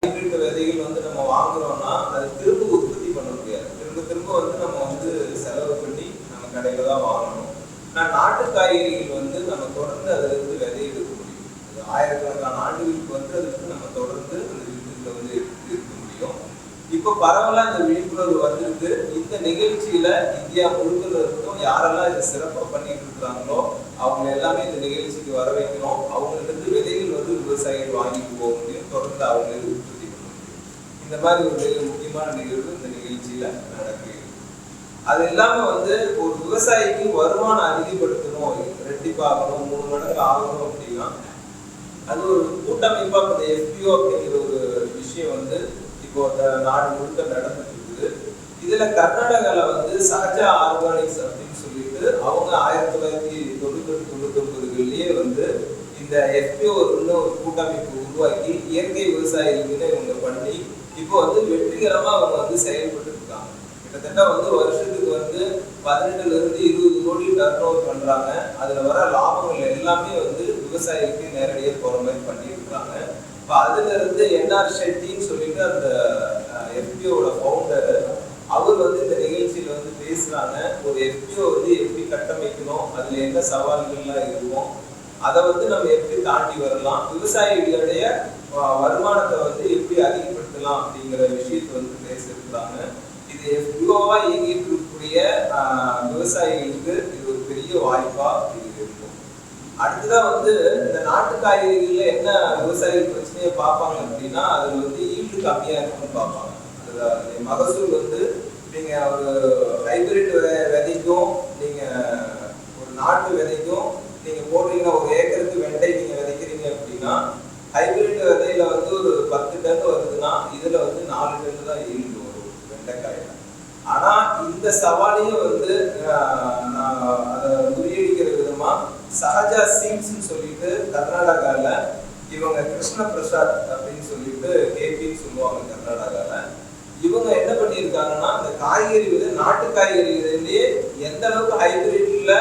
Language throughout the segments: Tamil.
ஹைபிரிட் விதைகள் வந்து நம்ம வாங்குறோம்னா அது திரும்ப உற்பத்தி பண்ண முடியாது. திரும்ப திரும்ப வந்து நம்ம வந்து செலவு பண்ணி நம்ம கடையில தான் வாங்கணும். ஆனால் நாட்டு காய்கறிகள் வந்து நம்ம தொடர்ந்து அதுல இருந்து விதை எடுக்க முடியும். அது ஆயிரக்கணக்கான ஆண்டுகளுக்கு வந்து அதுக்கு நம்ம தொடர்ந்து அந்த வித்துக்களை வந்து இருக்க முடியும். இப்போ பரவலா இந்த விழிப்புணர்வு வந்திருக்கு. இந்த நிகழ்ச்சியில இந்தியா முழுக்க இருக்கும் யாரெல்லாம் இதை சிறப்பா பண்ணிட்டு இருக்கிறாங்களோ அவங்க எல்லாமே இந்த நிகழ்ச்சிக்கு வர வைக்கணும். அவங்களுக்கு இருந்து விதைகள் வந்து விவசாயிகள் வாங்கிட்டு போக முடியும். தொடர்ந்து அவங்க உற்பத்தி பண்ண முடியும். இந்த மாதிரி ஒரு முக்கியமான நிகழ்வு இந்த நிகழ்ச்சியில நடக்குது. அது இல்லாம வந்து ஒரு விவசாயிக்கு வருமானம் அதிகப்படுத்தணும், ரெட்டிப்பாகணும், 3 மடங்கு ஆகணும் அப்படின்னா அது ஒரு கூட்டமைப்பா இந்த FPO அப்படிங்கிற ஒரு விஷயம் வந்து இப்போ நாடு முழுக்க நடந்துட்டு இருக்குது. இதுல கர்நாடகால வந்து சஹஜா ஆர்கானிக்ஸ் அப்படின்னு சொல்லிட்டு அவங்க 1998-99 வந்து இந்த FPO ஒரு கூட்டமைப்பு உருவாக்கி இயற்கை விவசாயிகளுக்குன்னு இவங்க பண்ணி இப்போ வந்து வெற்றிகரமா அவங்க வந்து செயல்பட்டு இருக்காங்க. கிட்டத்தட்ட வந்து வருஷத்துக்கு வந்து 18-20 கோடி டர்ன் ஓவர் பண்றாங்க. அதுல வர லாபங்கள் எல்லாமே வந்து விவசாயிகளுக்கு நேரடியாக போற மாதிரி பண்ணிட்டு இருக்காங்க. இப்போ அதுல இருந்து என்ஆர் ஷெட்டின்னு சொல்லிட்டு அந்த FPOட ஃபவுண்டர் அவர் வந்து இந்த நிகழ்ச்சியில வந்து பேசுறாங்க. ஒரு FPO வந்து எப்படி கட்டமைக்கணும், அதுல என்ன சவால்கள்லாம் இருக்கும், அதை வந்து நம்ம எப்படி தாண்டி வரலாம், விவசாயிகளுடைய வருமானத்தை வந்து எப்படி அதிகப்படுத்தலாம் அப்படிங்கிற விஷயத்தை வந்து பேசியிருக்கிறாங்க. இது FPOவா இயங்கிட்டு இருக்கக்கூடிய விவசாயிகளுக்கு இது ஒரு பெரிய வாய்ப்பா இது இருக்கும். அடுத்ததான் வந்து இந்த நாட்டு காய்கறிகள்ல என்ன விவசாயிகள் பிரச்சனையை பார்ப்பாங்க அப்படின்னா அதுல வந்து ஈல்டு கம்மியா இருக்குன்னு பார்ப்பாங்க. அது மகசூல் வந்து நீங்க ஒரு ஹைபிரிட் விதைக்கும் நீங்க ஒரு நாட்டு விதைக்கும் நீங்க போடுறீங்கன்னா ஒரு ஏக்கருக்கு வெண்டை நீங்க விதைக்கிறீங்க அப்படின்னா ஹைபிரிட் விதையில வந்து ஒரு 10 டன் வருதுன்னா இதுல வந்து 4 டன் தான் ஈல்டு வரும் வெண்டைக்காயில. ஆனா இந்த சவாலையும் வந்து அதை முறியடிக்கிற விதமா சஹஜா சீட்ஸ்ன்னு சொல்லிட்டு கர்நாடகால இவங்க கிருஷ்ண பிரசாத் அப்படின்னு சொல்லிட்டு கேபின்னு சொல்லுவாங்க கர்நாடகால. இவங்க என்ன பண்ணியிருக்காங்கன்னா இந்த காய்கறி விதை நாட்டு காய்கறி விதையிலேயே எந்த அளவுக்கு ஹைபிரிட்ல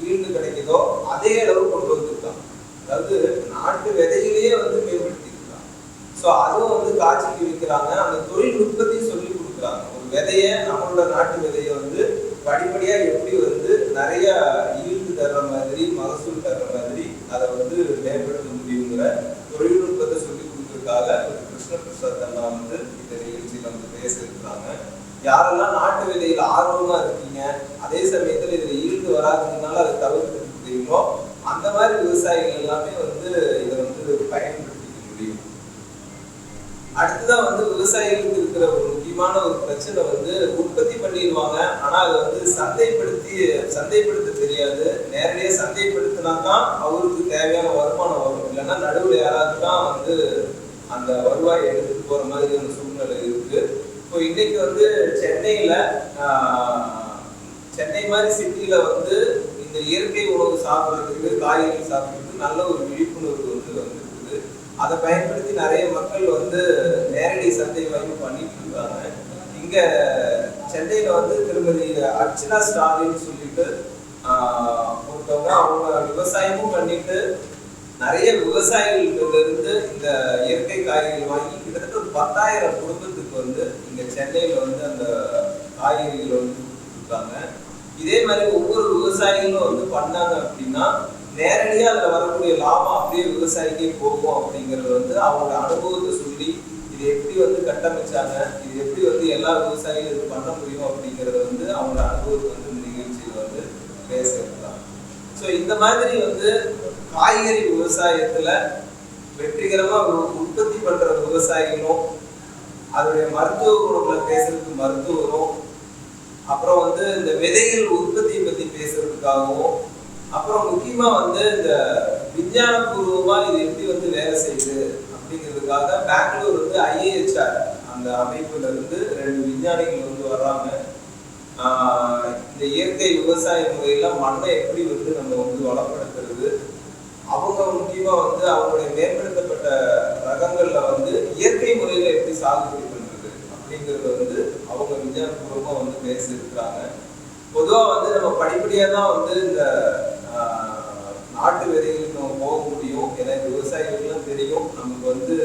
ஈல்டு கிடைக்குதோ அதே அளவு கொண்டு வந்திருக்காங்க. அதாவது நாட்டு விதையிலேயே வந்து மேம்படுத்திருக்காங்க. ஸோ அதுவும் வந்து காட்சிக்கு வைக்கிறாங்க. அந்த தொழில்நுட்பத்தையும் சொல்லி கொடுக்குறாங்க. ஒரு விதைய நம்மளோட நாட்டு விதையை வந்து படிப்படியா எப்படி வந்து நிறைய ஈல்டு தர்ற மாதிரி மகசூல் தர்ற மாதிரி அதை வந்து மேம்படுத்த முடியுங்கிற தொழில்நுட்பத்தை சொல்லி கொடுக்கறதுக்காக கிருஷ்ண பிரசாத் அண்ணா வந்து இந்த நிகழ்ச்சியில வந்து பேச இருக்கிறாங்க. யாரெல்லாம் நாட்டு விதையில ஆர்வமா இருக்கீங்க, அதே சமயத்துல இதுல ஈல்டு வராதுனால அதை தவிர்த்துட்டீங்களோ அந்த மாதிரி விவசாயிகள் எல்லாமே வந்து இதை வந்து பயன்படுத்திக்க முடியும். அடுத்ததான் வந்து விவசாயிகளுக்கு இருக்கிற ஒரு முக்கியமான ஒரு பிரச்சனை வந்து உற்பத்தி பண்ணிடுவாங்க, ஆனா அதை வந்து சந்தைப்படுத்த தெரியாது. நேரடியாக சந்தைப்படுத்தினா தான் அவருக்கு தேவையான வருமானம் வரும். இல்லைன்னா நடுவில் யாராவது தான் வந்து அந்த வருவாயை எடுத்துட்டு போற மாதிரி ஒரு சூழ்நிலை இருக்கு. இப்போ இன்னைக்கு வந்து சென்னை மாதிரி சிட்டியில வந்து இந்த இயற்கை உணவு சாப்பிட்றதுக்கு காய்கறி சாப்பிட்றதுக்கு நல்ல ஒரு விழிப்புணர்வு வந்து வந்துருக்குது. அதை பயன்படுத்தி நிறைய மக்கள் வந்து நேரடி சந்தை வாய்ப்பு பண்ணிட்டு இருக்காங்க. இங்க சென்னையில வந்து திருமதி அர்ச்சனா ஸ்டாலின்னு சொல்லிட்டு ஒருத்தவங்க அவங்க விவசாயமும் பண்ணிட்டு நிறைய விவசாயிகள்கிட்ட இருந்து இந்த இயற்கை காய்கறிகள் வாங்கி கிட்டத்தட்ட ஒரு 10,000 குடும்பத்துக்கு வந்து இங்க சென்னையில வந்து அந்த காய்கறிகள் வந்து கொடுத்துருக்காங்க. இதே மாதிரி ஒவ்வொரு விவசாயிகளும் வந்து பண்ணாங்க அப்படின்னா நேரடியா அதுல வரக்கூடிய லாபம் அப்படியே விவசாயிக்கே போகும் அப்படிங்கிறது வந்து அவங்களோட அனுபவத்தை சொல்லி இது எப்படி வந்து கட்டமைச்சாங்க, இது எப்படி வந்து எல்லா விவசாயிகளும் இது பண்ண முடியும் அப்படிங்கறத வந்து அவங்களோட அனுபவத்தை வந்து இந்த நிகழ்ச்சியில வந்து பேச இருக்கலாம். ஸோ இந்த மாதிரி வந்து காய்கறி விவசாயத்துல வெற்றிகரமா உற்பத்தி பண்ற விவசாயிகளும் அதோடைய மருத்துவ குணங்களை பேசுறதுக்கு மருத்துவரும், அப்புறம் வந்து இந்த விதைகள் உற்பத்தியை பத்தி பேசுறதுக்காகவும், அப்புறம் முக்கியமா வந்து இந்த விஞ்ஞான பூர்வமா இது எப்படி வந்து வேலை செய்யுது அப்படிங்கிறதுக்காக பெங்களூர் வந்து IIHR அந்த அமைப்புல இருந்து 2 விஞ்ஞானிகள் வந்து வர்றாங்க. இந்த இயற்கை விவசாய முறையில மண்ணை எப்படி வந்து நம்ம வந்து வளப்படுத்துறது, அவங்க முக்கியமா வந்து அவங்களுடைய மேம்படுத்தப்பட்ட ரகங்கள்ல வந்து இயற்கை முறையில எப்படி சாகுபடி பண்றது அப்படிங்கறது வந்து அவங்க விஞ்ஞான பூர்வமா வந்து பேச இருக்கிறாங்க. பொதுவா வந்து நம்ம படிப்படியா தான் வந்து இந்த நாட்டு விதைகளுக்கு நம்ம போக முடியும். ஏன்னா விவசாயிகளுக்குலாம் தெரியும் நமக்கு வந்து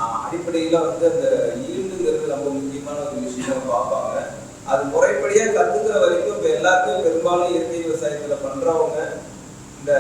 அடிப்படையில வந்து அந்த ஈல்டுங்கிறது ரொம்ப முக்கியமான ஒரு விஷயம் பார்ப்பாங்க. அது முறைப்படியா கத்துக்கிற வரைக்கும் இப்ப எல்லாருக்கும் பெரும்பாலும் இயற்கை விவசாயத்துல பண்றவங்க இந்த